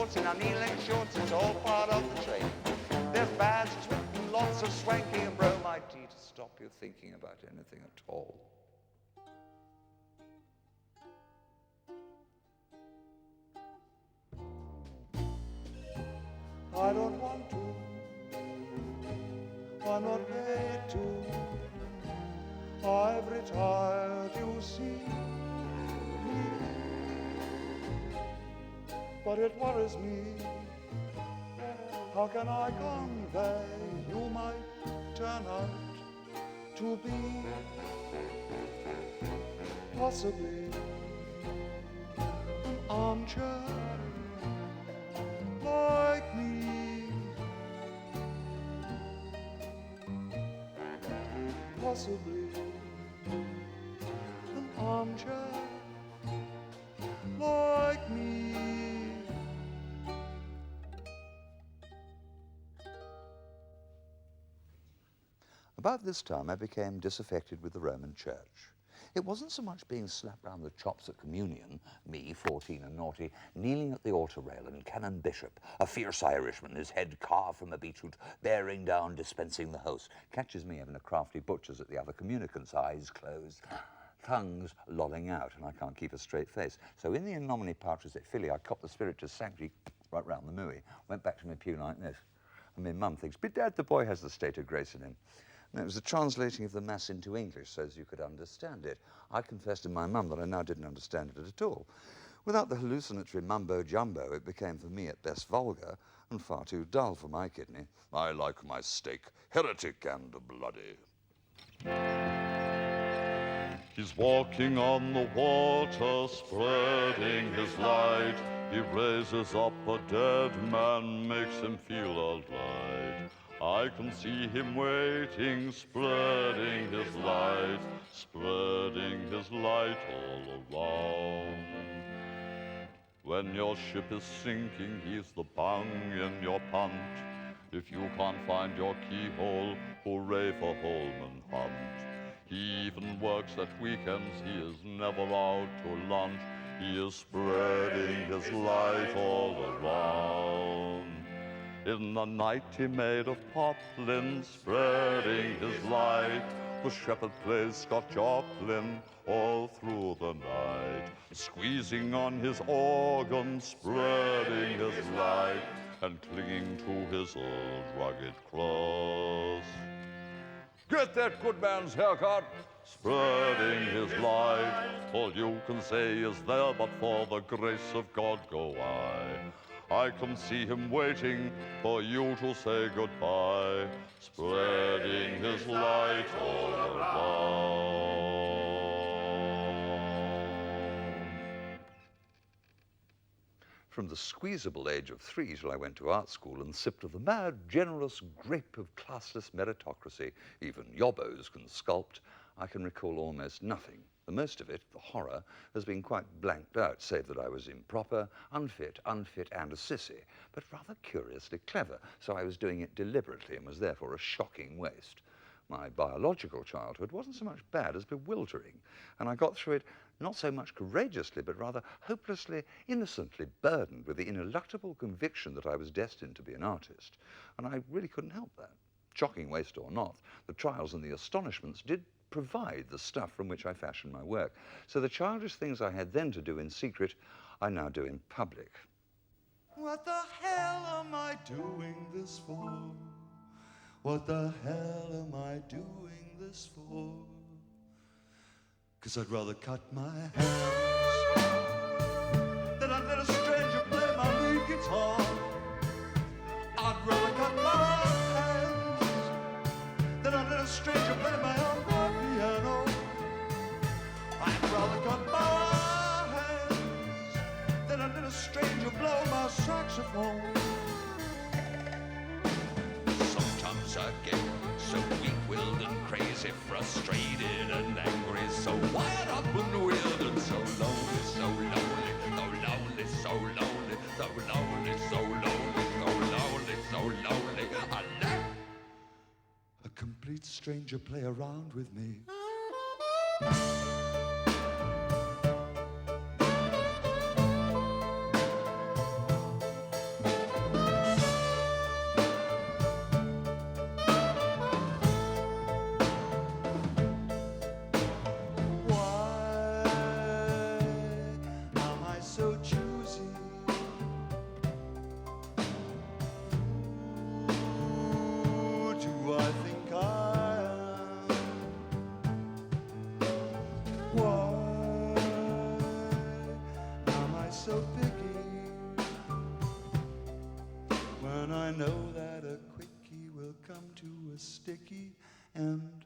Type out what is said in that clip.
shorts in our knee-length shorts, it's all part of the trade. There's badges written, lots of swanking and bromide tea to stop you thinking about anything at all. I don't want to, I'm not paid to, I've retired, you see, but it worries me. How can I convey you might turn out to be possibly an armchair like me, possibly an armchair like me. About this time I became disaffected with the Roman Church. It wasn't so much being slapped round the chops at communion, me, 14 and naughty, kneeling at the altar rail, and Canon Bishop, a fierce Irishman, his head carved from a beetroot, bearing down, dispensing the host, catches me having a crafty butcher's at the other communicants, eyes closed, tongues lolling out, and I can't keep a straight face. So in the in nomine patris et filii, I copped the Spiritus Sancti right round the mooey, went back to my pew like this. And my mum thinks, bedad, the boy has the state of grace in him. And it was the translating of the Mass into English so as you could understand it. I confessed to my mum that I now didn't understand it at all. Without the hallucinatory mumbo-jumbo, it became for me at best vulgar and far too dull for my kidney. I like my steak heretic and bloody. He's walking on the water, spreading his light. He raises up a dead man, makes him feel alright. I can see him waiting, spreading his light all around. When your ship is sinking, he's the bung in your punt. If you can't find your keyhole, hooray for Holman Hunt. He even works at weekends, he is never out to lunch. He is spreading his light all around. In the night he made of poplin, spreading his light. The shepherd plays Scott Joplin all through the night, squeezing on his organ, spreading his light, and clinging to his old rugged cross. Get that good man's haircut, spreading his light. All you can say is there, but for the grace of God go I can see him waiting for you to say goodbye, spreading his light all around. From the squeezable age of 3 till I went to art school and sipped of the mad, generous grape of classless meritocracy, even yobbos can sculpt, I can recall almost nothing. The most of it, the horror, has been quite blanked out, save that I was improper, unfit, and a sissy, but rather curiously clever, so I was doing it deliberately and was therefore a shocking waste. My biological childhood wasn't so much bad as bewildering, and I got through it not so much courageously, but rather hopelessly, innocently burdened with the ineluctable conviction that I was destined to be an artist, and I really couldn't help that. Shocking waste or not, the trials and the astonishments did provide the stuff from which I fashioned my work. So the childish things I had then to do in secret, I now do in public. What the hell am I doing this for? What the hell am I doing this for? 'Cause I'd rather cut my hands than I'd let a stranger play my lead guitar. I'd rather cut my hands than I'd let a stranger play my own piano. I'd rather cut my hands than I'd let a stranger blow my saxophone. Sometimes I get so weak-willed and crazy, frustrated and angry, so wired up and weird and so lonely, so lonely, so lonely, so lonely, so lonely, so lonely, so lonely, so lonely. I let a complete stranger play around with me. know that a quickie will come to a sticky end.